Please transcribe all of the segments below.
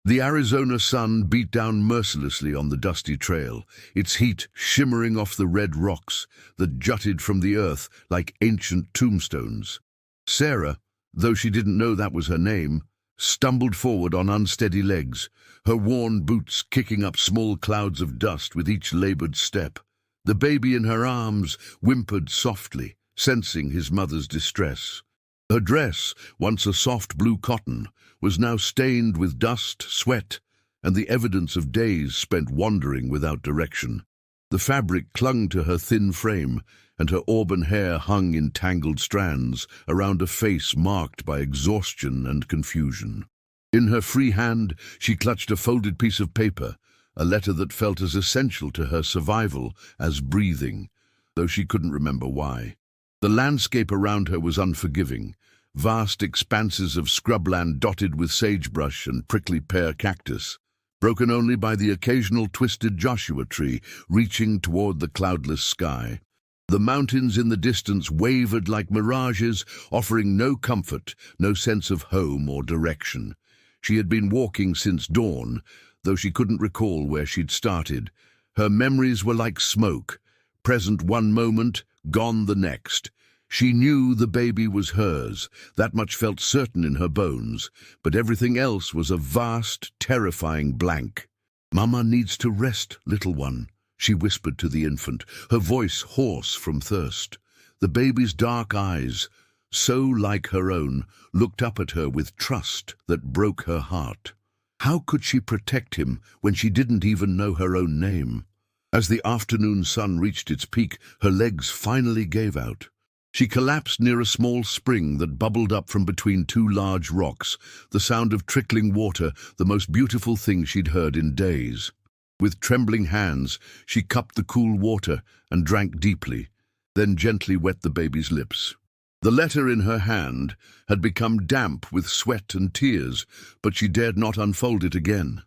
The Arizona sun beat down mercilessly on the dusty trail, its heat shimmering off the red rocks that jutted from the earth like ancient tombstones. Sarah, though she didn't know that was her name, stumbled forward on unsteady legs, her worn boots kicking up small clouds of dust with each labored step. The baby in her arms whimpered softly, sensing his mother's distress. Her dress, once a soft blue cotton, was now stained with dust, sweat, and the evidence of days spent wandering without direction. The fabric clung to her thin frame, and her auburn hair hung in tangled strands around a face marked by exhaustion and confusion. In her free hand, she clutched a folded piece of paper, a letter that felt as essential to her survival as breathing, though she couldn't remember why. The landscape around her was unforgiving, vast expanses of scrubland dotted with sagebrush and prickly pear cactus, broken only by the occasional twisted Joshua tree reaching toward the cloudless sky. The mountains in the distance wavered like mirages, offering no comfort, no sense of home or direction. She had been walking since dawn, though she couldn't recall where she'd started. Her memories were like smoke, present one moment, gone the next. She knew the baby was hers, that much felt certain in her bones, but everything else was a vast, terrifying blank. "Mama needs to rest, little one," she whispered to the infant, her voice hoarse from thirst. The baby's dark eyes, so like her own, looked up at her with trust that broke her heart. How could she protect him when she didn't even know her own name? As the afternoon sun reached its peak, her legs finally gave out. She collapsed near a small spring that bubbled up from between two large rocks, the sound of trickling water the most beautiful thing she'd heard in days. With trembling hands, she cupped the cool water and drank deeply, then gently wet the baby's lips. The letter in her hand had become damp with sweat and tears, but she dared not unfold it again.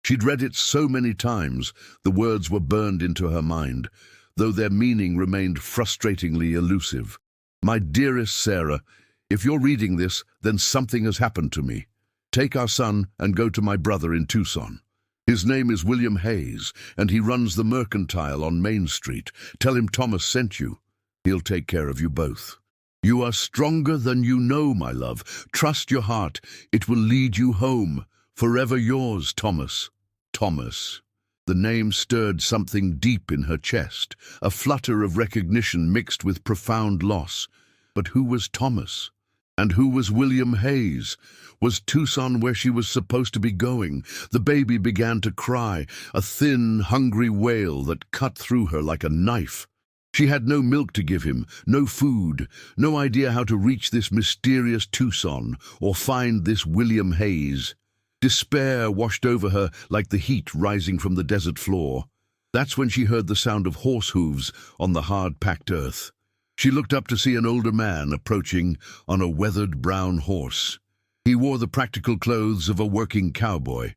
She'd read it so many times, the words were burned into her mind, though their meaning remained frustratingly elusive. "My dearest Sarah, if you're reading this, then something has happened to me. Take our son and go to my brother in Tucson. His name is William Hayes, and he runs the Mercantile on Main Street. Tell him Thomas sent you. He'll take care of you both. You are stronger than you know, my love. Trust your heart. It will lead you home. Forever yours, Thomas." Thomas. The name stirred something deep in her chest, a flutter of recognition mixed with profound loss. But who was Thomas? And who was William Hayes? Was Tucson where she was supposed to be going? The baby began to cry, a thin, hungry wail that cut through her like a knife. She had no milk to give him, no food, no idea how to reach this mysterious Tucson or find this William Hayes. Despair washed over her like the heat rising from the desert floor. That's when she heard the sound of horse hooves on the hard-packed earth. She looked up to see an older man approaching on a weathered brown horse. He wore the practical clothes of a working cowboy.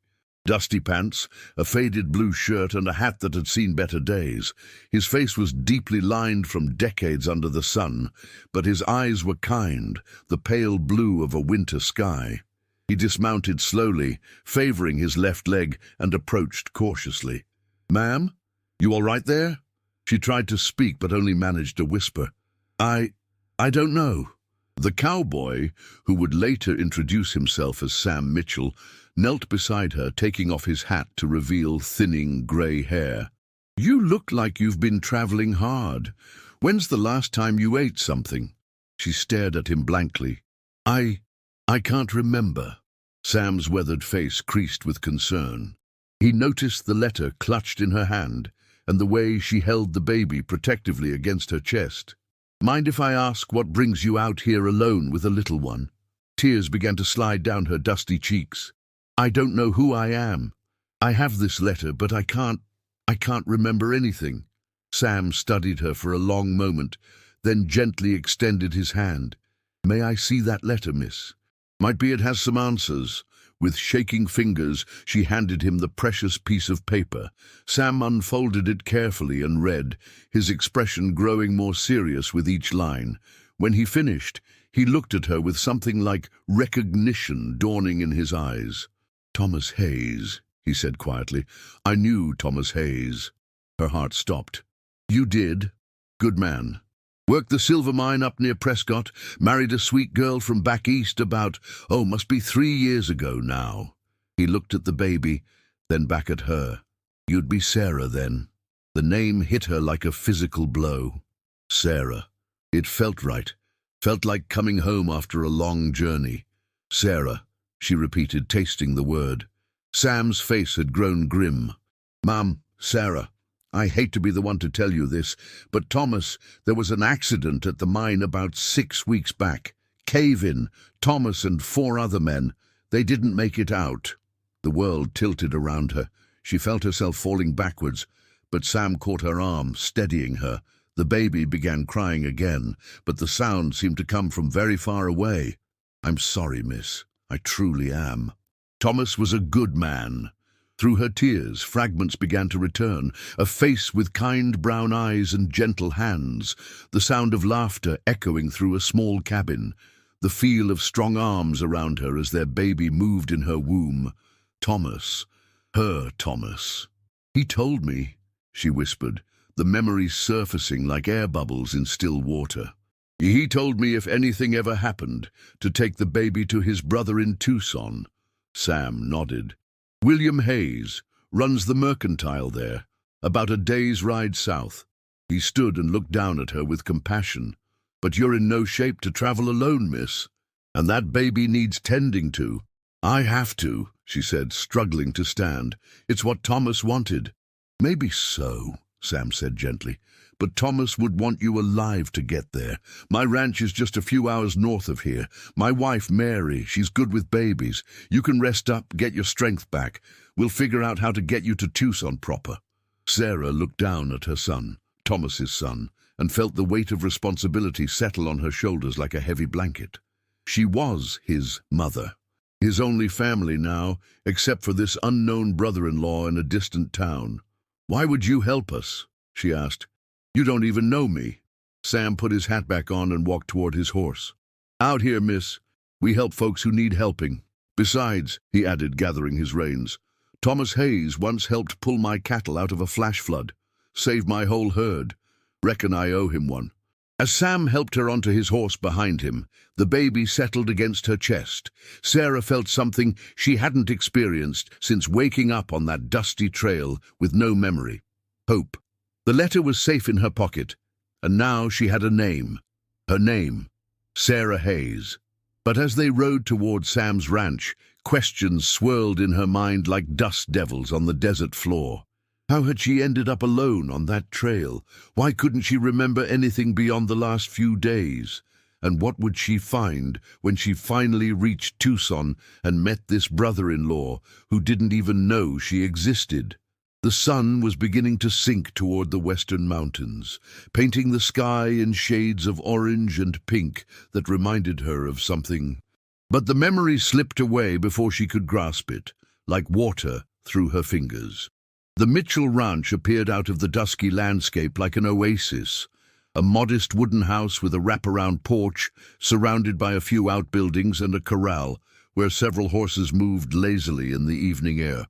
Dusty pants, a faded blue shirt, and a hat that had seen better days. His face was deeply lined from decades under the sun, but his eyes were kind, the pale blue of a winter sky. He dismounted slowly, favoring his left leg, and approached cautiously. "Ma'am, you all right there?" She tried to speak, but only managed to whisper. I don't know." The cowboy, who would later introduce himself as Sam Mitchell, knelt beside her, taking off his hat to reveal thinning gray hair. "You look like you've been traveling hard. When's the last time you ate something?" She stared at him blankly. I can't remember." Sam's weathered face creased with concern. He noticed the letter clutched in her hand and the way she held the baby protectively against her chest. "Mind if I ask what brings you out here alone with a little one?" Tears began to slide down her dusty cheeks. "I don't know who I am. I have this letter, but I can't remember anything." Sam studied her for a long moment, then gently extended his hand. "May I see that letter, miss? Might be it has some answers." With shaking fingers, she handed him the precious piece of paper. Sam unfolded it carefully and read, his expression growing more serious with each line. When he finished, he looked at her with something like recognition dawning in his eyes. Thomas Hayes, he said quietly. I knew Thomas Hayes. Her heart stopped. You did? Good man. Worked the silver mine up near Prescott, married a sweet girl from back east must be 3 years ago now. He looked at the baby, then back at her. You'd be Sarah then. The name hit her like a physical blow. Sarah. It felt right. Felt like coming home after a long journey. Sarah, she repeated, tasting the word. Sam's face had grown grim. Mum, Sarah, I hate to be the one to tell you this, but Thomas, there was an accident at the mine about 6 weeks back. Cave-in, Thomas and 4 other men. They didn't make it out. The world tilted around her. She felt herself falling backwards, but Sam caught her arm, steadying her. The baby began crying again, but the sound seemed to come from very far away. I'm sorry, miss. I truly am. Thomas was a good man. Through her tears, fragments began to return, a face with kind brown eyes and gentle hands, the sound of laughter echoing through a small cabin, the feel of strong arms around her as their baby moved in her womb. Thomas. Her Thomas. He told me, she whispered, the memories surfacing like air bubbles in still water. He told me if anything ever happened, to take the baby to his brother in Tucson. Sam nodded. William Hayes runs the mercantile there, about a day's ride south. He stood and looked down at her with compassion. But you're in no shape to travel alone, miss. And that baby needs tending to. I have to, she said, struggling to stand. It's what Thomas wanted. Maybe so, Sam said gently. But Thomas would want you alive to get there. My ranch is just a few hours north of here. My wife, Mary, she's good with babies. You can rest up, get your strength back. We'll figure out how to get you to Tucson proper. Sarah looked down at her son, Thomas's son, and felt the weight of responsibility settle on her shoulders like a heavy blanket. She was his mother, his only family now, except for this unknown brother-in-law in a distant town. Why would you help us? She asked. You don't even know me. Sam put his hat back on and walked toward his horse. Out here, miss. We help folks who need helping. Besides, he added, gathering his reins, Thomas Hayes once helped pull my cattle out of a flash flood. Saved my whole herd. Reckon I owe him one. As Sam helped her onto his horse behind him, the baby settled against her chest. Sarah felt something she hadn't experienced since waking up on that dusty trail with no memory. Hope. The letter was safe in her pocket, and now she had a name. Her name, Sarah Hayes. But as they rode toward Sam's ranch, questions swirled in her mind like dust devils on the desert floor. How had she ended up alone on that trail? Why couldn't she remember anything beyond the last few days? And what would she find when she finally reached Tucson and met this brother-in-law who didn't even know she existed? The sun was beginning to sink toward the western mountains, painting the sky in shades of orange and pink that reminded her of something. But the memory slipped away before she could grasp it, like water through her fingers. The Mitchell Ranch appeared out of the dusky landscape like an oasis, a modest wooden house with a wraparound porch, surrounded by a few outbuildings and a corral, where several horses moved lazily in the evening air.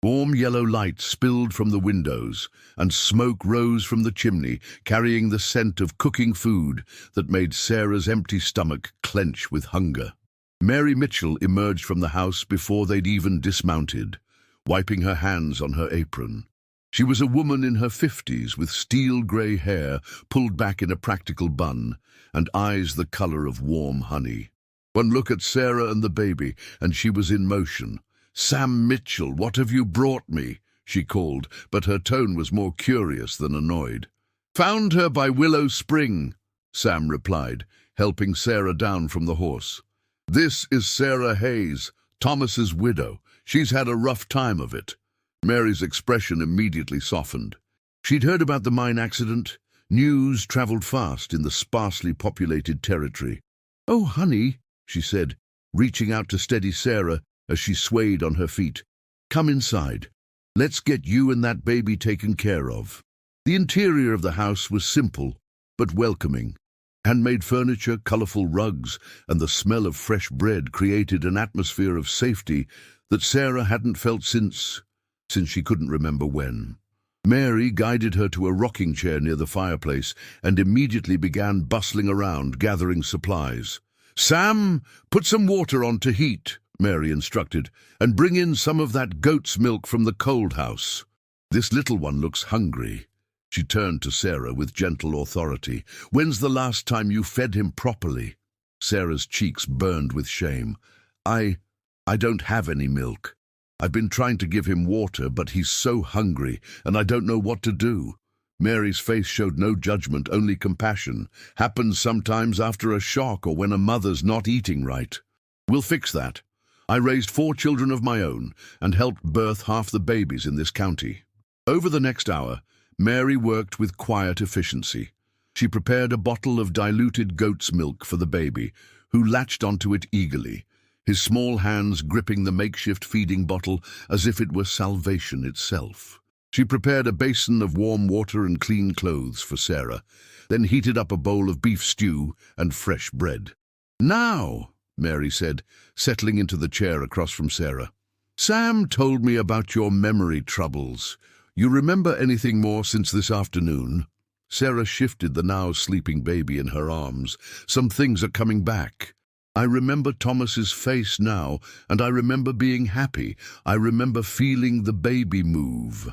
Warm yellow light spilled from the windows, and smoke rose from the chimney, carrying the scent of cooking food that made Sarah's empty stomach clench with hunger. Mary Mitchell emerged from the house before they'd even dismounted, wiping her hands on her apron. She was a woman in her 50s with steel-grey hair pulled back in a practical bun, and eyes the color of warm honey. One look at Sarah and the baby, and she was in motion. "Sam Mitchell, what have you brought me?" she called, but her tone was more curious than annoyed. "Found her by Willow Spring," Sam replied, helping Sarah down from the horse. "This is Sarah Hayes, Thomas's widow. She's had a rough time of it." Mary's expression immediately softened. She'd heard about the mine accident. News traveled fast in the sparsely populated territory. "Oh, honey," she said, reaching out to steady Sarah as she swayed on her feet. "Come inside. Let's get you and that baby taken care of." The interior of the house was simple, but welcoming. Handmade furniture, colorful rugs, and the smell of fresh bread created an atmosphere of safety that Sarah hadn't felt since she couldn't remember when. Mary guided her to a rocking chair near the fireplace and immediately began bustling around, gathering supplies. "Sam, put some water on to heat," Mary instructed, "and bring in some of that goat's milk from the cold house. This little one looks hungry." She turned to Sarah with gentle authority. "When's the last time you fed him properly?" Sarah's cheeks burned with shame. I don't have any milk. I've been trying to give him water, but he's so hungry, and I don't know what to do." Mary's face showed no judgment, only compassion. "Happens sometimes after a shock or when a mother's not eating right. We'll fix that. I raised 4 children of my own and helped birth half the babies in this county." Over the next hour, Mary worked with quiet efficiency. She prepared a bottle of diluted goat's milk for the baby, who latched onto it eagerly, his small hands gripping the makeshift feeding bottle as if it were salvation itself. She prepared a basin of warm water and clean clothes for Sarah, then heated up a bowl of beef stew and fresh bread. "Now," Mary said, settling into the chair across from Sarah, "Sam told me about your memory troubles. You remember anything more since this afternoon?" Sarah shifted the now sleeping baby in her arms. "Some things are coming back. I remember Thomas's face now, and I remember being happy. I remember feeling the baby move."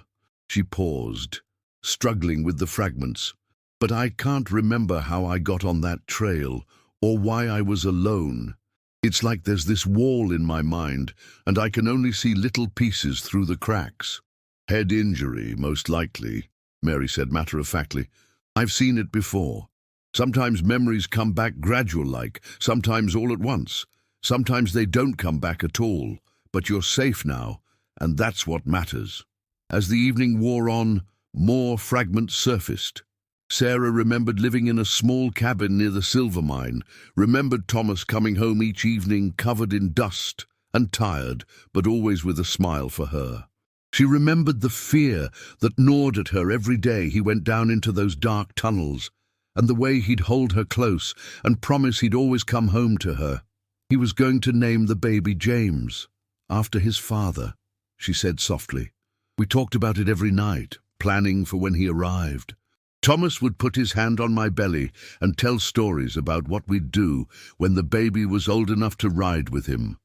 She paused, struggling with the fragments. "But I can't remember how I got on that trail, or why I was alone. It's like there's this wall in my mind, and I can only see little pieces through the cracks." "Head injury, most likely," Mary said matter-of-factly. "I've seen it before. Sometimes memories come back gradual-like, sometimes all at once. Sometimes they don't come back at all, but you're safe now, and that's what matters." As the evening wore on, more fragments surfaced. Sarah remembered living in a small cabin near the silver mine, remembered Thomas coming home each evening covered in dust and tired, but always with a smile for her. She remembered the fear that gnawed at her every day he went down into those dark tunnels, and the way he'd hold her close and promise he'd always come home to her. He was going to name the baby James, after his father, she said softly. "We talked about it every night, planning for when he arrived. Thomas would put his hand on my belly and tell stories about what we'd do when the baby was old enough to ride with him."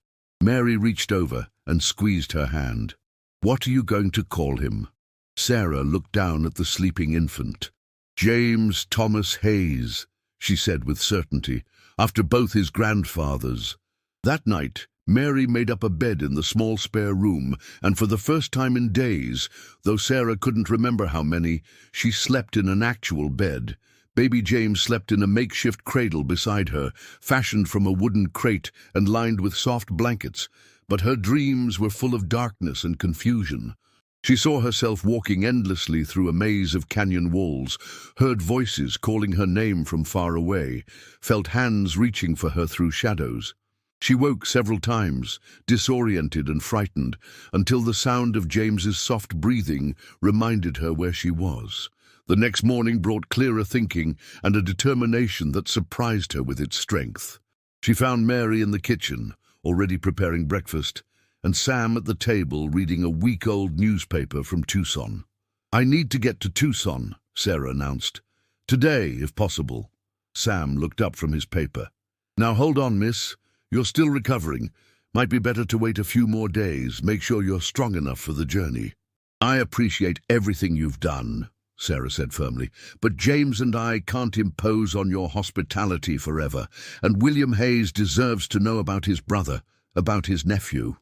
Mary reached over and squeezed her hand. "What are you going to call him?" Sarah looked down at the sleeping infant. "James Thomas Hayes," she said with certainty, "after both his grandfathers." That night, Mary made up a bed in the small spare room, and for the first time in days, though Sarah couldn't remember how many, she slept in an actual bed. Baby James slept in a makeshift cradle beside her, fashioned from a wooden crate and lined with soft blankets, but her dreams were full of darkness and confusion. She saw herself walking endlessly through a maze of canyon walls, heard voices calling her name from far away, felt hands reaching for her through shadows. She woke several times, disoriented and frightened, until the sound of James's soft breathing reminded her where she was. The next morning brought clearer thinking and a determination that surprised her with its strength. She found Mary in the kitchen, already preparing breakfast, and Sam at the table reading a week-old newspaper from Tucson. "I need to get to Tucson," Sarah announced. "Today, if possible." Sam looked up from his paper. "Now hold on, miss. You're still recovering. Might be better to wait a few more days. Make sure you're strong enough for the journey." "I appreciate everything you've done," Sarah said firmly, "but James and I can't impose on your hospitality forever, and William Hayes deserves to know about his brother, about his nephew."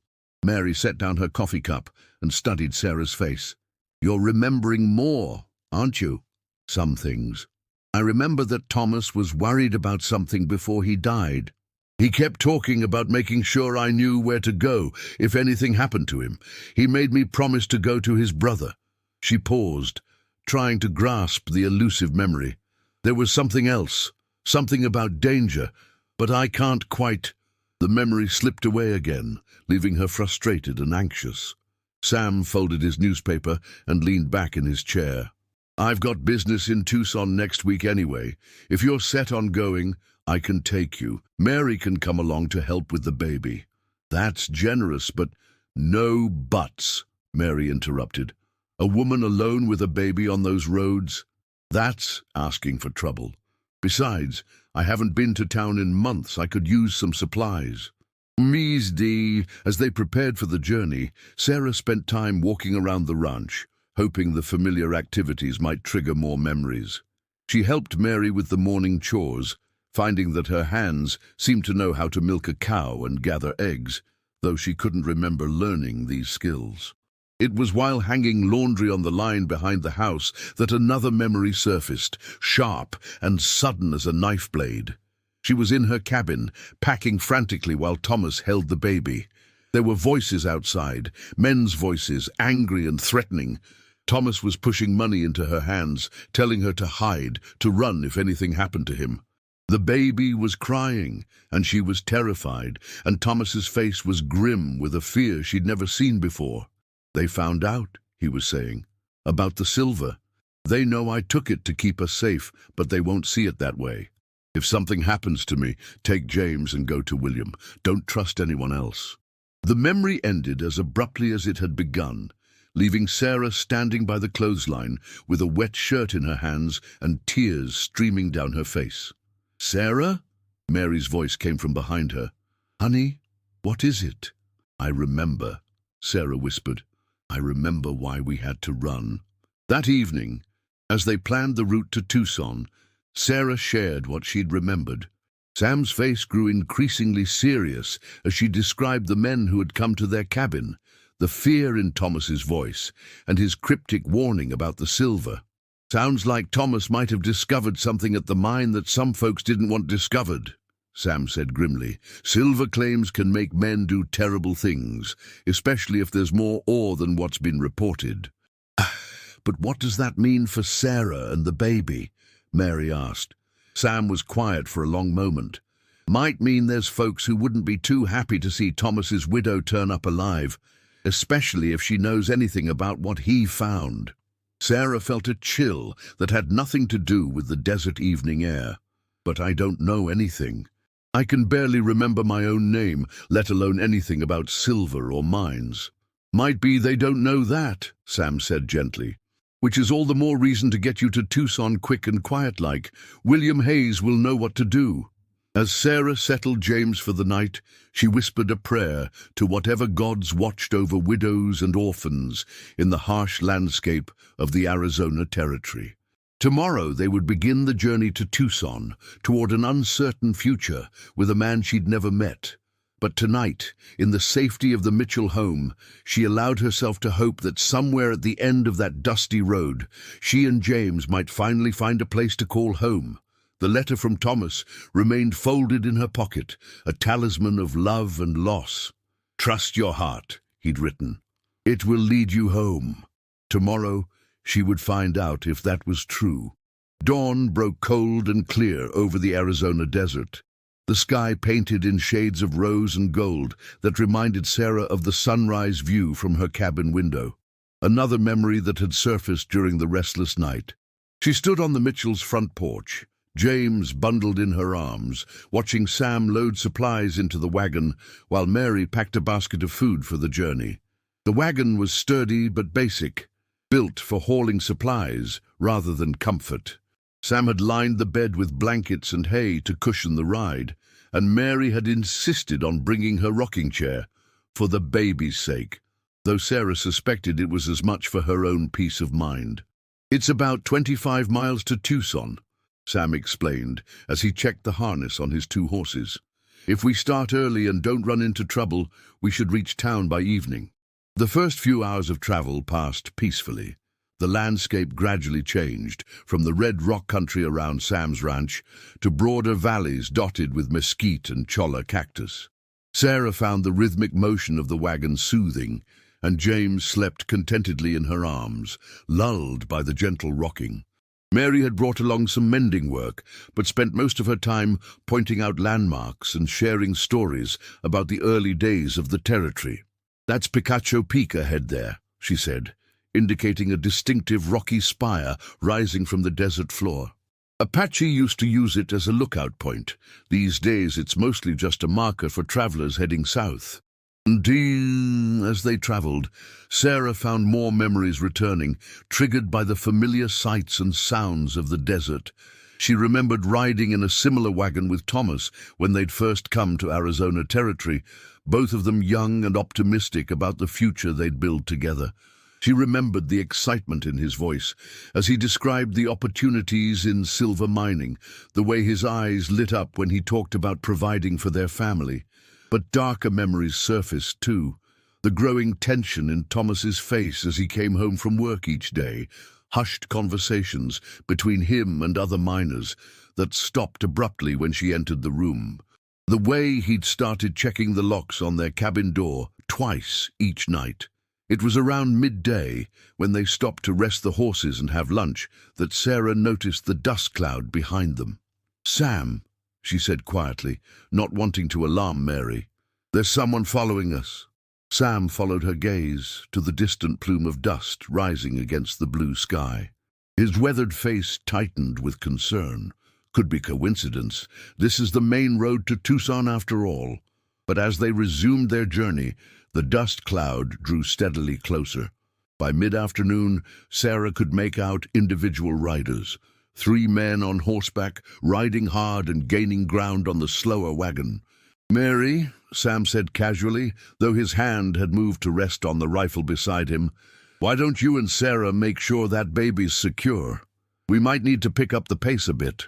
Mary set down her coffee cup and studied Sarah's face. "You're remembering more, aren't you?" "Some things. I remember that Thomas was worried about something before he died. He kept talking about making sure I knew where to go if anything happened to him. He made me promise to go to his brother." She paused, trying to grasp the elusive memory. "There was something else, something about danger, but I can't quite—" The memory slipped away again, leaving her frustrated and anxious. Sam folded his newspaper and leaned back in his chair. "I've got business in Tucson next week anyway. If you're set on going, I can take you. Mary can come along to help with the baby." "That's generous, but No buts, Mary interrupted. A woman alone with a baby on those roads? That's asking for trouble. Besides, I haven't been to town in months. I could use some supplies. As they prepared for the journey, Sarah spent time walking around the ranch, hoping the familiar activities might trigger more memories. She helped Mary with the morning chores, finding that her hands seemed to know how to milk a cow and gather eggs, though she couldn't remember learning these skills. It was while hanging laundry on the line behind the house that another memory surfaced, sharp and sudden as a knife blade. She was in her cabin, packing frantically while Thomas held the baby. There were voices outside, men's voices, angry and threatening. Thomas was pushing money into her hands, telling her to hide, to run if anything happened to him. The baby was crying, and she was terrified, and Thomas's face was grim with a fear she'd never seen before. They found out, he was saying, about the silver. They know I took it to keep us safe, but they won't see it that way. If something happens to me, take James and go to William. Don't trust anyone else. The memory ended as abruptly as it had begun, leaving Sarah standing by the clothesline with a wet shirt in her hands and tears streaming down her face. "Sarah?" Mary's voice came from behind her. "Honey, what is it?" "I remember," Sarah whispered. "I remember why we had to run." That evening, as they planned the route to Tucson, Sarah shared what she'd remembered. Sam's face grew increasingly serious as she described the men who had come to their cabin, the fear in Thomas's voice, and his cryptic warning about the silver. "Sounds like Thomas might have discovered something at the mine that some folks didn't want discovered," Sam said grimly. "Silver claims can make men do terrible things, especially if there's more ore than what's been reported." "But what does that mean for Sarah and the baby?" Mary asked. Sam was quiet for a long moment. "Might mean there's folks who wouldn't be too happy to see Thomas's widow turn up alive, especially if she knows anything about what he found." Sarah felt a chill that had nothing to do with the desert evening air. "But I don't know anything. I can barely remember my own name, let alone anything about silver or mines." "Might be they don't know that," Sam said gently. "Which is all the more reason to get you to Tucson quick and quiet-like. William Hayes will know what to do." As Sarah settled James for the night, she whispered a prayer to whatever gods watched over widows and orphans in the harsh landscape of the Arizona Territory. Tomorrow they would begin the journey to Tucson, toward an uncertain future with a man she'd never met. But tonight, in the safety of the Mitchell home, she allowed herself to hope that somewhere at the end of that dusty road, she and James might finally find a place to call home. The letter from Thomas remained folded in her pocket, a talisman of love and loss. "Trust your heart," he'd written. "It will lead you home." Tomorrow, she would find out if that was true. Dawn broke cold and clear over the Arizona desert, the sky painted in shades of rose and gold that reminded Sarah of the sunrise view from her cabin window, another memory that had surfaced during the restless night. She stood on the Mitchells' front porch, James bundled in her arms, watching Sam load supplies into the wagon while Mary packed a basket of food for the journey. The wagon was sturdy but basic, built for hauling supplies rather than comfort. Sam had lined the bed with blankets and hay to cushion the ride, and Mary had insisted on bringing her rocking chair, for the baby's sake, though Sarah suspected it was as much for her own peace of mind. "It's about 25 miles to Tucson," Sam explained as he checked the harness on his 2 horses. "If we start early and don't run into trouble, we should reach town by evening." The first few hours of travel passed peacefully. The landscape gradually changed, from the red rock country around Sam's ranch to broader valleys dotted with mesquite and cholla cactus. Sarah found the rhythmic motion of the wagon soothing, and James slept contentedly in her arms, lulled by the gentle rocking. Mary had brought along some mending work, but spent most of her time pointing out landmarks and sharing stories about the early days of the territory. "That's Picacho Peak ahead there," she said, indicating a distinctive rocky spire rising from the desert floor. "Apache used to use it as a lookout point. These days it's mostly just a marker for travelers heading south." As they travelled, Sarah found more memories returning, triggered by the familiar sights and sounds of the desert. She remembered riding in a similar wagon with Thomas when they'd first come to Arizona Territory, both of them young and optimistic about the future they'd build together. She remembered the excitement in his voice as he described the opportunities in silver mining, the way his eyes lit up when he talked about providing for their family. But darker memories surfaced too. The growing tension in Thomas's face as he came home from work each day, hushed conversations between him and other miners that stopped abruptly when she entered the room. The way he'd started checking the locks on their cabin door twice each night. It was around midday, when they stopped to rest the horses and have lunch, that Sarah noticed the dust cloud behind them. "Sam," she said quietly, not wanting to alarm Mary. "There's someone following us." Sam followed her gaze to the distant plume of dust rising against the blue sky. His weathered face tightened with concern. Could be coincidence. This is the main road to Tucson after all. But as they resumed their journey, the dust cloud drew steadily closer. By mid-afternoon, Sarah could make out individual riders. 3 men on horseback, riding hard and gaining ground on the slower wagon. "Mary," Sam said casually, though his hand had moved to rest on the rifle beside him, "why don't you and Sarah make sure that baby's secure? We might need to pick up the pace a bit."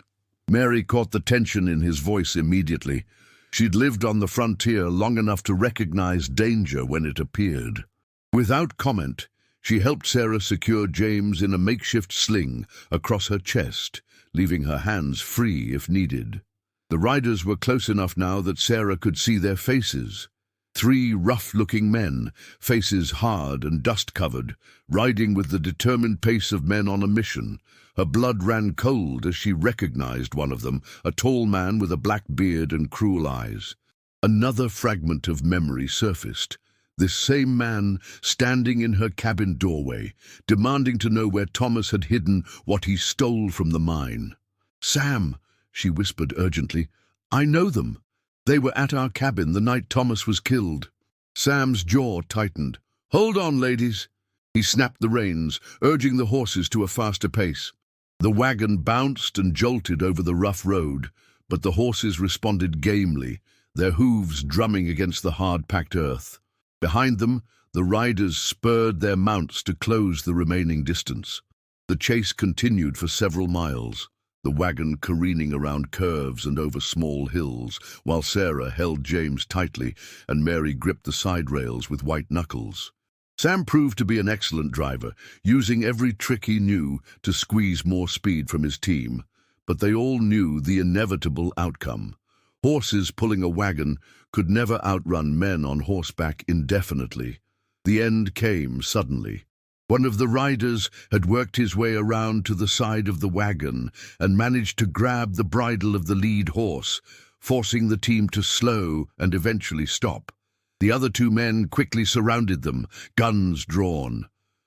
Mary caught the tension in his voice immediately. She'd lived on the frontier long enough to recognize danger when it appeared. Without comment, she helped Sarah secure James in a makeshift sling across her chest, leaving her hands free if needed. The riders were close enough now that Sarah could see their faces. 3 rough-looking men, faces hard and dust-covered, riding with the determined pace of men on a mission. Her blood ran cold as she recognized one of them, a tall man with a black beard and cruel eyes. Another fragment of memory surfaced. This same man standing in her cabin doorway, demanding to know where Thomas had hidden what he stole from the mine. "Sam," she whispered urgently, "I know them. They were at our cabin the night Thomas was killed." Sam's jaw tightened. "Hold on, ladies." He snapped the reins, urging the horses to a faster pace. The wagon bounced and jolted over the rough road, but the horses responded gamely, their hooves drumming against the hard-packed earth. Behind them, the riders spurred their mounts to close the remaining distance. The chase continued for several miles, the wagon careening around curves and over small hills, while Sarah held James tightly and Mary gripped the side rails with white knuckles. Sam proved to be an excellent driver, using every trick he knew to squeeze more speed from his team, but they all knew the inevitable outcome. Horses pulling a wagon could never outrun men on horseback indefinitely. The end came suddenly. One of the riders had worked his way around to the side of the wagon and managed to grab the bridle of the lead horse, forcing the team to slow and eventually stop. The other 2 men quickly surrounded them, guns drawn.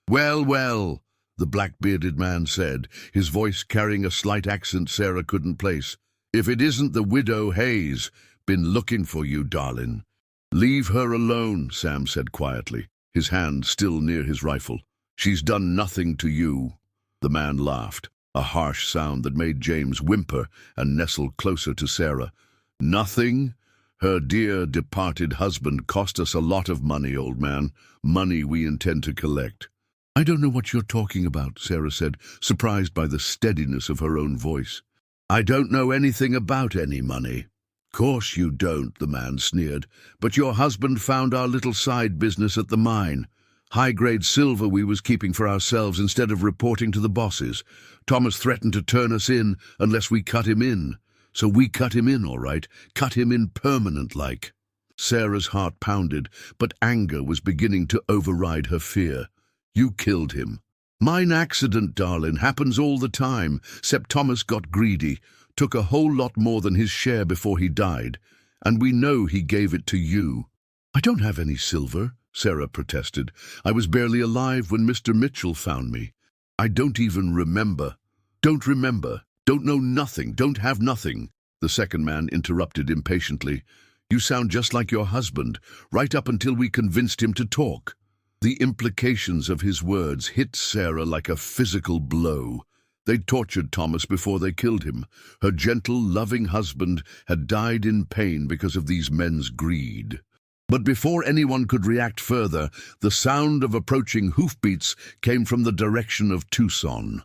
"Well, well," the black-bearded man said, his voice carrying a slight accent Sarah couldn't place. "If it isn't the widow Hayes, been looking for you, darling." "Leave her alone," Sam said quietly, his hand still near his rifle. "She's done nothing to you." The man laughed, a harsh sound that made James whimper and nestle closer to Sarah. "Nothing? Her dear departed husband cost us a lot of money, old man, money we intend to collect." "I don't know what you're talking about," Sarah said, surprised by the steadiness of her own voice. "I don't know anything about any money." "Course you don't," the man sneered, "but your husband found our little side business at the mine. High-grade silver we was keeping for ourselves instead of reporting to the bosses. Thomas threatened to turn us in unless we cut him in. So we cut him in, all right, cut him in permanent-like." Sarah's heart pounded, but anger was beginning to override her fear. "You killed him." "Mine accident, darling, happens all the time, 'cept Thomas got greedy, took a whole lot more than his share before he died, and we know he gave it to you." "I don't have any silver," Sarah protested. "I was barely alive when Mr. Mitchell found me. I don't even remember." "Don't remember. Don't know nothing, don't have nothing," the second man interrupted impatiently. You sound just like your husband, right up until we convinced him to talk." The implications of his words hit Sarah like a physical blow. They'd tortured Thomas before they killed him. Her gentle, loving husband had died in pain because of these men's greed. But before anyone could react further, the sound of approaching hoofbeats came from the direction of Tucson.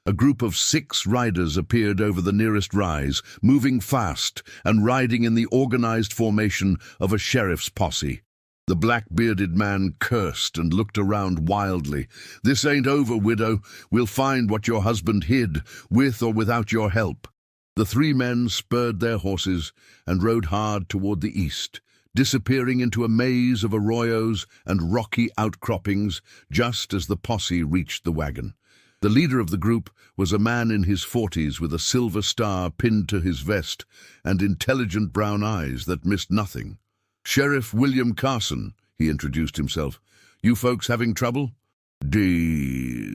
A group of 6 riders appeared over the nearest rise, moving fast and riding in the organized formation of a sheriff's posse. The black-bearded man cursed and looked around wildly. "This ain't over, widow. We'll find what your husband hid, with or without your help." The 3 men spurred their horses and rode hard toward the east, disappearing into a maze of arroyos and rocky outcroppings just as the posse reached the wagon. The leader of the group was a man in his 40s with a silver star pinned to his vest and intelligent brown eyes that missed nothing. "Sheriff William Carson," he introduced himself. "You folks having trouble?"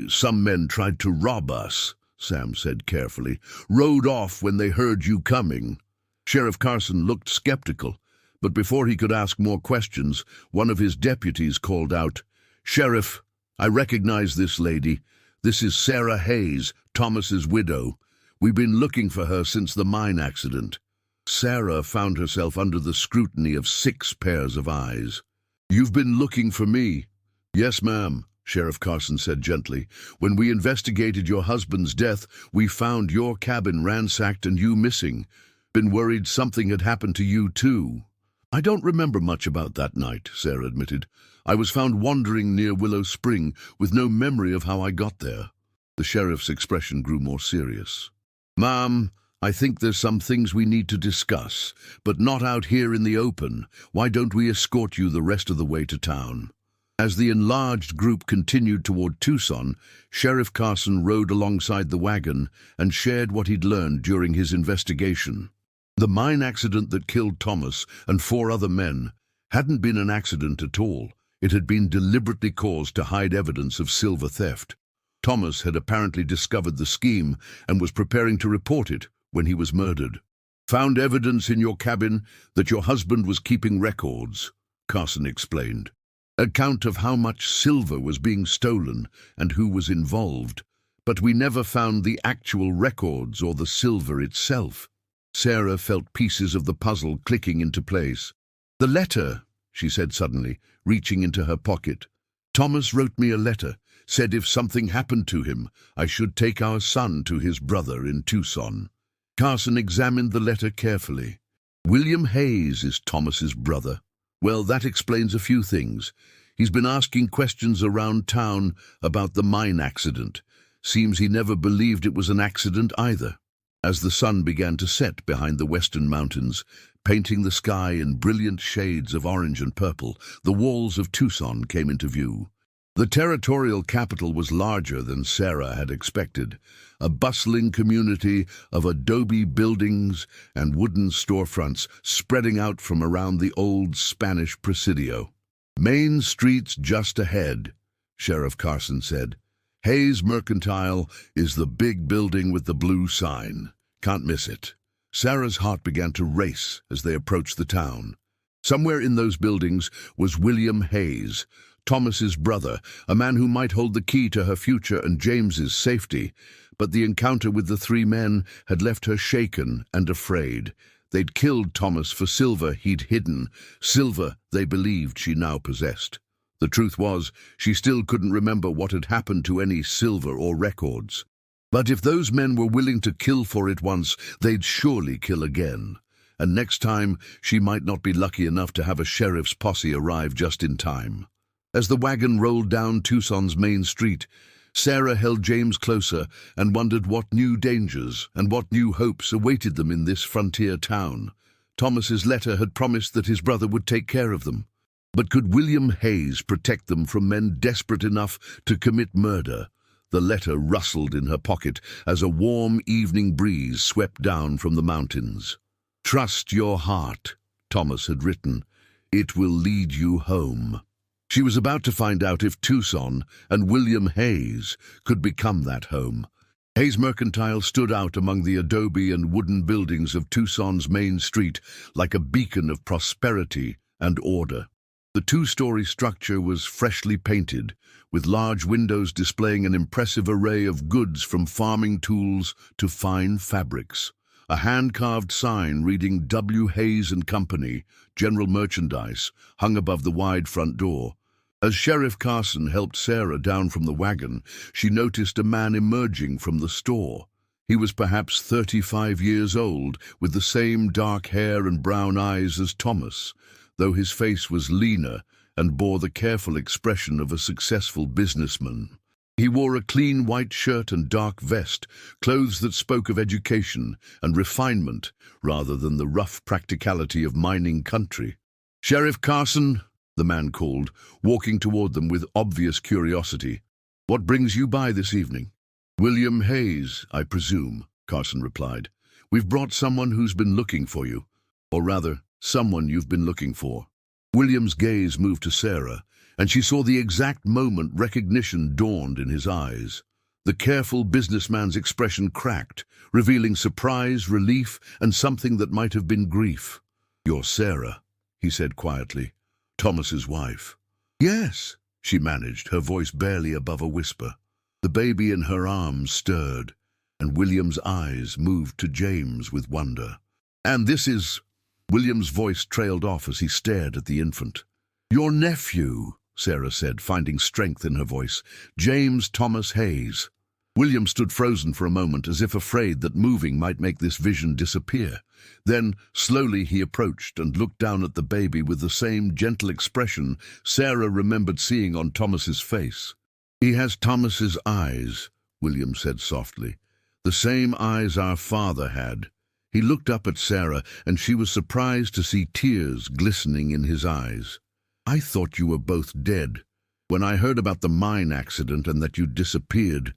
Some men tried to rob us," Sam said carefully. "Rode off when they heard you coming." Sheriff Carson looked skeptical, but before he could ask more questions, one of his deputies called out, "Sheriff, I recognize this lady. This is Sarah Hayes, Thomas's widow. We've been looking for her since the mine accident." Sarah found herself under the scrutiny of 6 pairs of eyes. "You've been looking for me?" "Yes, ma'am," Sheriff Carson said gently. "When we investigated your husband's death, we found your cabin ransacked and you missing. Been worried something had happened to you, too." "I don't remember much about that night," Sarah admitted. "I was found wandering near Willow Spring with no memory of how I got there." The sheriff's expression grew more serious. "Ma'am, I think there's some things we need to discuss, but not out here in the open. Why don't we escort you the rest of the way to town?" As the enlarged group continued toward Tucson, Sheriff Carson rode alongside the wagon and shared what he'd learned during his investigation. The mine accident that killed Thomas and 4 other men hadn't been an accident at all. It had been deliberately caused to hide evidence of silver theft. Thomas had apparently discovered the scheme and was preparing to report it when he was murdered. "Found evidence in your cabin that your husband was keeping records," Carson explained. "Account of how much silver was being stolen and who was involved. But we never found the actual records or the silver itself." Sarah felt pieces of the puzzle clicking into place. "The letter," she said suddenly, reaching into her pocket. "Thomas wrote me a letter, said if something happened to him, I should take our son to his brother in Tucson." Carson examined the letter carefully. "William Hayes is Thomas's brother. Well, that explains a few things. He's been asking questions around town about the mine accident. Seems he never believed it was an accident either." As the sun began to set behind the western mountains, painting the sky in brilliant shades of orange and purple, the walls of Tucson came into view. The territorial capital was larger than Sarah had expected, a bustling community of adobe buildings and wooden storefronts spreading out from around the old Spanish Presidio. "Main Street's just ahead," Sheriff Carson said. "Hayes Mercantile is the big building with the blue sign. Can't miss it." Sarah's heart began to race as they approached the town. Somewhere in those buildings was William Hayes, Thomas's brother, a man who might hold the key to her future and James's safety. But the encounter with the 3 men had left her shaken and afraid. They'd killed Thomas for silver he'd hidden, silver they believed she now possessed. The truth was, she still couldn't remember what had happened to any silver or records. But if those men were willing to kill for it once, they'd surely kill again. And next time, she might not be lucky enough to have a sheriff's posse arrive just in time. As the wagon rolled down Tucson's main street, Sarah held James closer and wondered what new dangers and what new hopes awaited them in this frontier town. Thomas's letter had promised that his brother would take care of them. But could William Hayes protect them from men desperate enough to commit murder? The letter rustled in her pocket as a warm evening breeze swept down from the mountains. "Trust your heart," Thomas had written. "It will lead you home." She was about to find out if Tucson and William Hayes could become that home. Hayes Mercantile stood out among the adobe and wooden buildings of Tucson's main street like a beacon of prosperity and order. The two-story structure was freshly painted, with large windows displaying an impressive array of goods from farming tools to fine fabrics. A hand-carved sign reading W. Hayes and Company, General Merchandise, hung above the wide front door. As Sheriff Carson helped Sarah down from the wagon, she noticed a man emerging from the store. He was perhaps 35 years old, with the same dark hair and brown eyes as Thomas, though his face was leaner and bore the careful expression of a successful businessman. He wore a clean white shirt and dark vest, clothes that spoke of education and refinement rather than the rough practicality of mining country. "Sheriff Carson," the man called, walking toward them with obvious curiosity. "What brings you by this evening?" "William Hayes, I presume," Carson replied. "We've brought someone who's been looking for you. Or rather, someone you've been looking for." William's gaze moved to Sarah, and she saw the exact moment recognition dawned in his eyes. The careful businessman's expression cracked, revealing surprise, relief, and something that might have been grief. "You're Sarah," he said quietly. "Thomas's wife." "Yes," she managed, her voice barely above a whisper. The baby in her arms stirred, and William's eyes moved to James with wonder. "And this is—" William's voice trailed off as he stared at the infant. "Your nephew," Sarah said, finding strength in her voice. "James Thomas Hayes." William stood frozen for a moment, as if afraid that moving might make this vision disappear. Then, slowly he approached and looked down at the baby with the same gentle expression Sarah remembered seeing on Thomas's face. "He has Thomas's eyes," William said softly. "The same eyes our father had." He looked up at Sarah, and she was surprised to see tears glistening in his eyes. "I thought you were both dead. When I heard about the mine accident and that you disappeared—"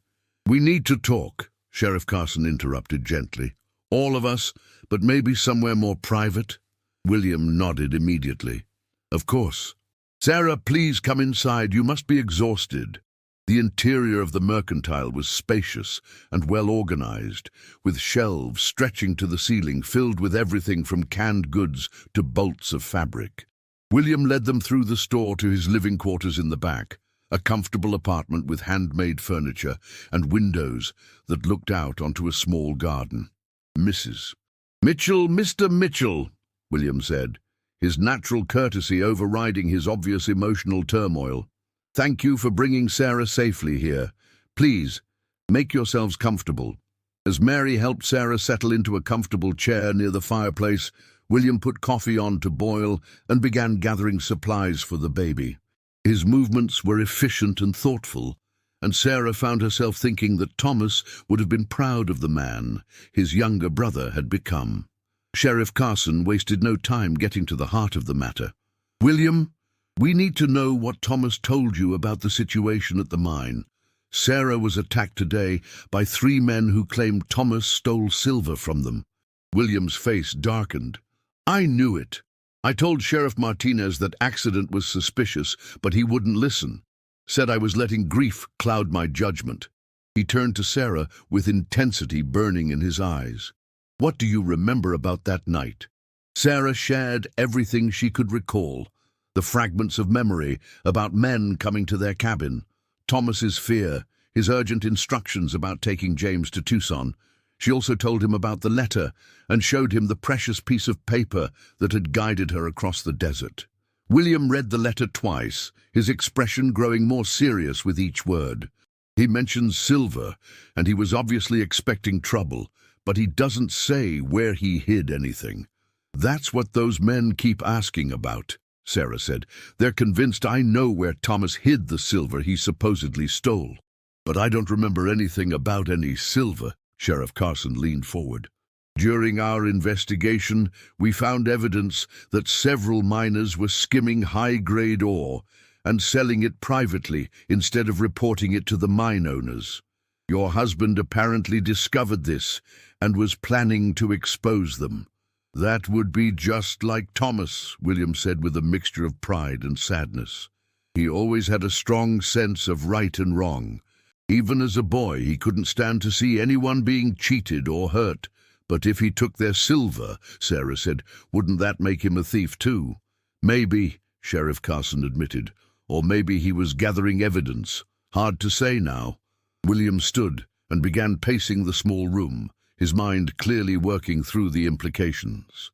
"We need to talk," Sheriff Carson interrupted gently. "All of us, but maybe somewhere more private?" William nodded immediately. "Of course. Sarah, please come inside. You must be exhausted." The interior of the Mercantile was spacious and well organized, with shelves stretching to the ceiling filled with everything from canned goods to bolts of fabric. William led them through the store to his living quarters in the back, a comfortable apartment with handmade furniture and windows that looked out onto a small garden. "Mrs. Mitchell, Mr. Mitchell," William said, his natural courtesy overriding his obvious emotional turmoil. "Thank you for bringing Sarah safely here. Please, make yourselves comfortable." As Mary helped Sarah settle into a comfortable chair near the fireplace, William put coffee on to boil and began gathering supplies for the baby. His movements were efficient and thoughtful, and Sarah found herself thinking that Thomas would have been proud of the man his younger brother had become. Sheriff Carson wasted no time getting to the heart of the matter. "William, we need to know what Thomas told you about the situation at the mine. Sarah was attacked today by 3 men who claimed Thomas stole silver from them." William's face darkened. "I knew it. I told Sheriff Martinez that accident was suspicious, but he wouldn't listen. Said I was letting grief cloud my judgment." He turned to Sarah with intensity burning in his eyes. "What do you remember about that night?" Sarah shared everything she could recall. The fragments of memory about men coming to their cabin, Thomas's fear, his urgent instructions about taking James to Tucson. She also told him about the letter and showed him the precious piece of paper that had guided her across the desert. William read the letter twice, his expression growing more serious with each word. He mentions silver, and he was obviously expecting trouble, but he doesn't say where he hid anything. "That's what those men keep asking about," Sarah said. "They're convinced I know where Thomas hid the silver he supposedly stole. But I don't remember anything about any silver." Sheriff Carson leaned forward. "During our investigation, we found evidence that several miners were skimming high-grade ore and selling it privately instead of reporting it to the mine owners. Your husband apparently discovered this and was planning to expose them." "That would be just like Thomas," William said with a mixture of pride and sadness. "He always had a strong sense of right and wrong, Even as a boy, he couldn't stand to see anyone being cheated or hurt. But if he took their silver, Sarah said, wouldn't that make him a thief too? Maybe, Sheriff Carson admitted, or maybe he was gathering evidence. Hard to say now. William stood and began pacing the small room, his mind clearly working through the implications.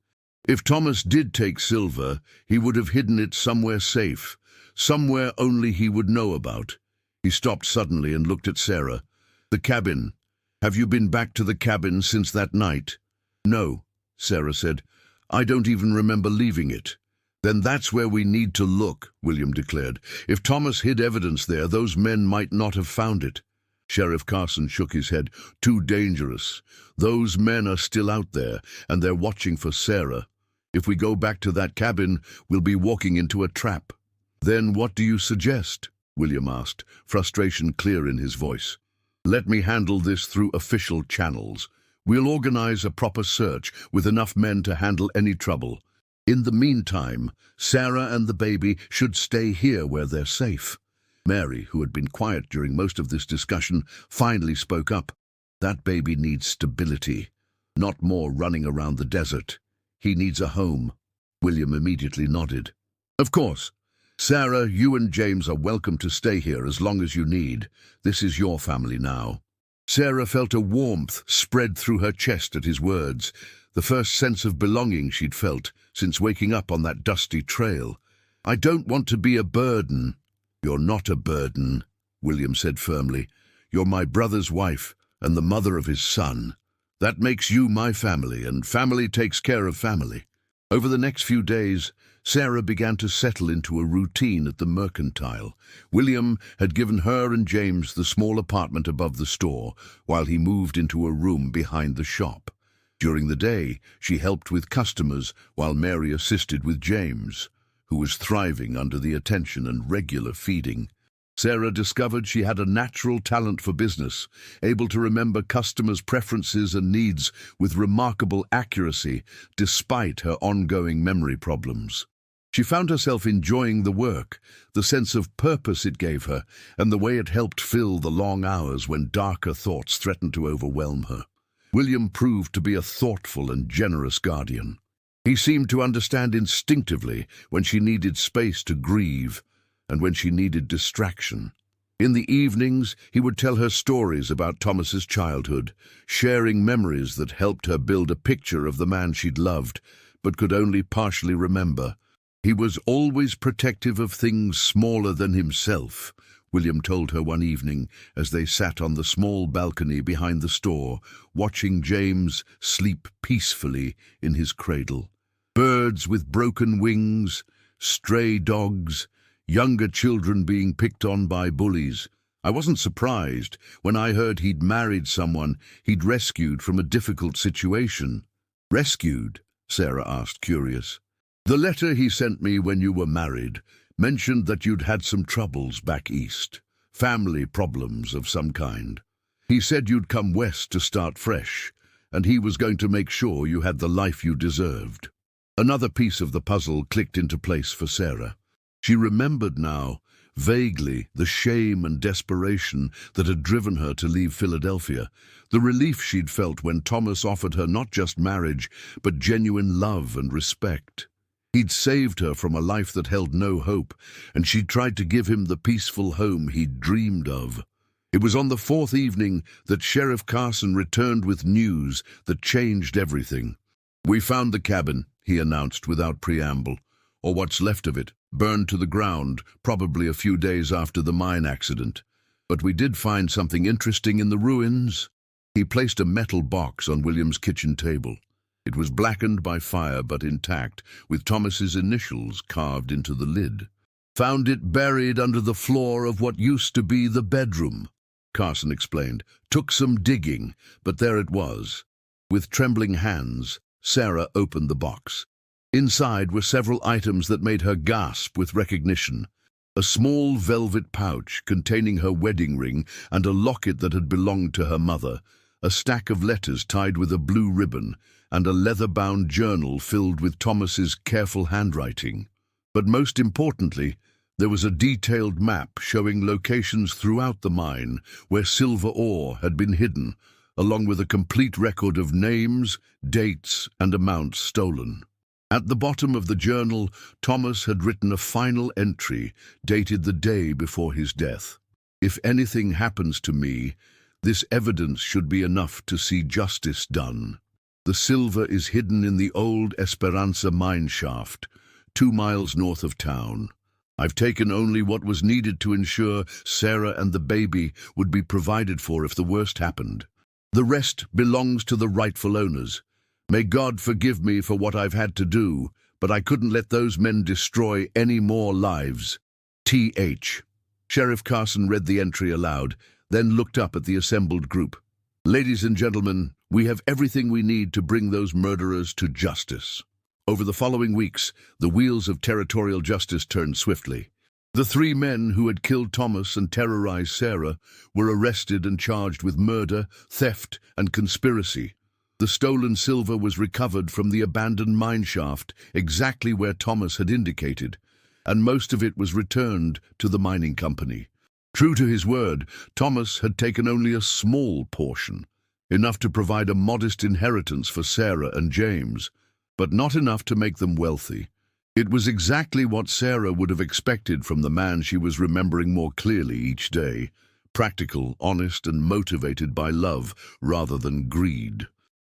If Thomas did take silver, he would have hidden it somewhere safe, somewhere only he would know about. He stopped suddenly and looked at Sarah. The cabin. Have you been back to the cabin since that night? No, Sarah said. I don't even remember leaving it. Then that's where we need to look, William declared. If Thomas hid evidence there, those men might not have found it. Sheriff Carson shook his head. Too dangerous. Those men are still out there, and they're watching for Sarah. If we go back to that cabin, we'll be walking into a trap. Then what do you suggest? William asked, frustration clear in his voice. Let me handle this through official channels. We'll organize a proper search with enough men to handle any trouble. In the meantime, Sarah and the baby should stay here where they're safe. Mary, who had been quiet during most of this discussion, finally spoke up. That baby needs stability, not more running around the desert. He needs a home. William immediately nodded. Of course. Sarah, you and James are welcome to stay here as long as you need. This is your family now. Sarah felt a warmth spread through her chest at his words, the first sense of belonging she'd felt since waking up on that dusty trail. I don't want to be a burden. You're not a burden, William said firmly. You're my brother's wife and the mother of his son. That makes you my family, and family takes care of family. Over the next few days, Sarah began to settle into a routine at the Mercantile. William had given her and James the small apartment above the store, while he moved into a room behind the shop. During the day, she helped with customers, while Mary assisted with James, who was thriving under the attention and regular feeding. Sarah discovered she had a natural talent for business, able to remember customers' preferences and needs with remarkable accuracy, despite her ongoing memory problems. She found herself enjoying the work, the sense of purpose it gave her, and the way it helped fill the long hours when darker thoughts threatened to overwhelm her. William proved to be a thoughtful and generous guardian. He seemed to understand instinctively when she needed space to grieve and when she needed distraction. In the evenings, he would tell her stories about Thomas's childhood, sharing memories that helped her build a picture of the man she'd loved, but could only partially remember. He was always protective of things smaller than himself, William told her one evening as they sat on the small balcony behind the store, watching James sleep peacefully in his cradle. Birds with broken wings, stray dogs, younger children being picked on by bullies. I wasn't surprised when I heard he'd married someone he'd rescued from a difficult situation. Rescued? Sarah asked, curious. The letter he sent me when you were married mentioned that you'd had some troubles back east, family problems of some kind. He said you'd come west to start fresh, and he was going to make sure you had the life you deserved. Another piece of the puzzle clicked into place for Sarah. She remembered now, vaguely, the shame and desperation that had driven her to leave Philadelphia, the relief she'd felt when Thomas offered her not just marriage, but genuine love and respect. He'd saved her from a life that held no hope, and she'd tried to give him the peaceful home he'd dreamed of. It was on the fourth evening that Sheriff Carson returned with news that changed everything. We found the cabin, he announced without preamble, or what's left of it, burned to the ground, probably a few days after the mine accident. But we did find something interesting in the ruins. He placed a metal box on William's kitchen table. It was blackened by fire but intact, with Thomas's initials carved into the lid. Found it buried under the floor of what used to be the bedroom, Carson explained. Took some digging, but there it was. With trembling hands, Sarah opened the box. Inside were several items that made her gasp with recognition. A small velvet pouch containing her wedding ring and a locket that had belonged to her mother, a stack of letters tied with a blue ribbon, and a leather-bound journal filled with Thomas's careful handwriting. But most importantly, There was a detailed map showing locations throughout the mine where silver ore had been hidden, along with a complete record of names, dates, and amounts stolen. At the bottom of the journal, Thomas had written a final entry dated the day before his death. "If anything happens to me, this evidence should be enough to see justice done. The silver is hidden in the old Esperanza mine shaft, 2 miles north of town. I've taken only what was needed to ensure Sarah and the baby would be provided for if the worst happened. The rest belongs to the rightful owners. May God forgive me for what I've had to do, but I couldn't let those men destroy any more lives. T.H." Sheriff Carson read the entry aloud, then looked up at the assembled group. "Ladies and gentlemen, we have everything we need to bring those murderers to justice." Over the following weeks, the wheels of territorial justice turned swiftly. The 3 men who had killed Thomas and terrorized Sarah were arrested and charged with murder, theft, and conspiracy. The stolen silver was recovered from the abandoned mine shaft, exactly where Thomas had indicated, and most of it was returned to the mining company. True to his word, Thomas had taken only a small portion, enough to provide a modest inheritance for Sarah and James, but not enough to make them wealthy. It was exactly what Sarah would have expected from the man she was remembering more clearly each day: practical, honest, and motivated by love rather than greed.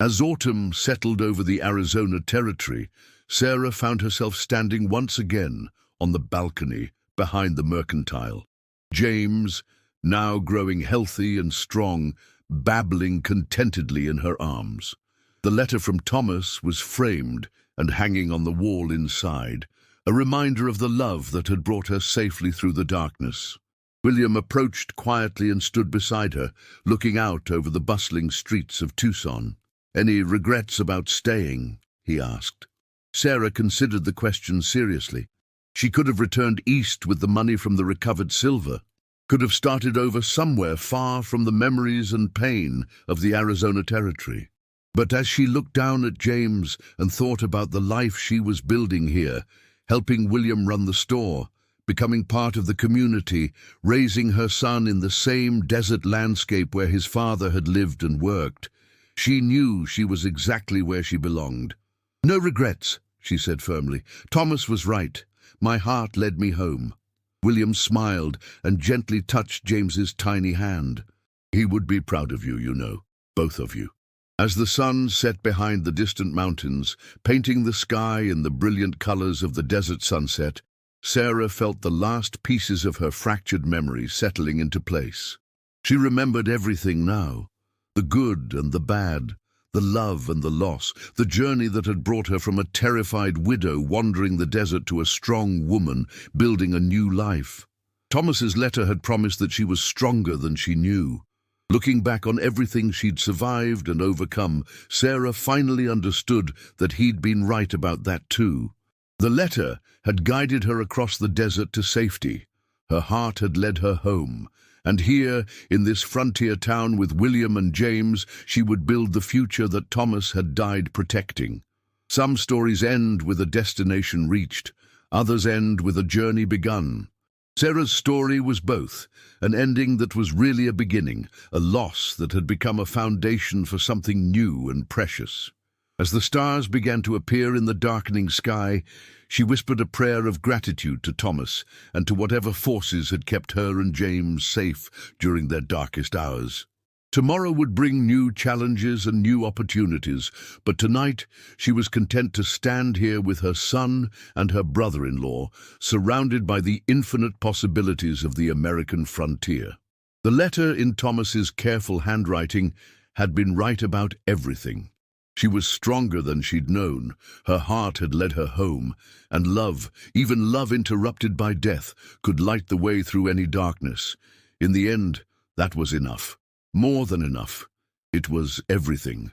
As autumn settled over the Arizona territory, Sarah found herself standing once again on the balcony behind the mercantile. James, now growing healthy and strong, babbling contentedly in her arms. The letter from Thomas was framed and hanging on the wall inside, a reminder of the love that had brought her safely through the darkness. William approached quietly and stood beside her, looking out over the bustling streets of Tucson. "Any regrets about staying?" he asked. Sarah considered the question seriously. She could have returned east with the money from the recovered silver, could have started over somewhere far from the memories and pain of the Arizona territory. But as she looked down at James and thought about the life she was building here, helping William run the store, becoming part of the community, raising her son in the same desert landscape where his father had lived and worked, she knew she was exactly where she belonged. "No regrets," she said firmly. "Thomas was right. My heart led me home." William smiled and gently touched James's tiny hand. "He would be proud of you, you know, both of you." As the sun set behind the distant mountains, painting the sky in the brilliant colors of the desert sunset, Sarah felt the last pieces of her fractured memory settling into place. She remembered everything now: the good and the bad, the love and the loss, the journey that had brought her from a terrified widow wandering the desert to a strong woman building a new life. Thomas's letter had promised that she was stronger than she knew. Looking back on everything she'd survived and overcome, Sarah finally understood that he'd been right about that too. The letter had guided her across the desert to safety. Her heart had led her home. And here, in this frontier town with William and James, she would build the future that Thomas had died protecting. Some stories end with a destination reached, others end with a journey begun. Sarah's story was both, an ending that was really a beginning, a loss that had become a foundation for something new and precious. As the stars began to appear in the darkening sky, she whispered a prayer of gratitude to Thomas and to whatever forces had kept her and James safe during their darkest hours. Tomorrow would bring new challenges and new opportunities, but tonight she was content to stand here with her son and her brother-in-law, surrounded by the infinite possibilities of the American frontier. The letter in Thomas's careful handwriting had been right about everything. She was stronger than she'd known, her heart had led her home, and love, even love interrupted by death, could light the way through any darkness. In the end, that was enough. More than enough. It was everything.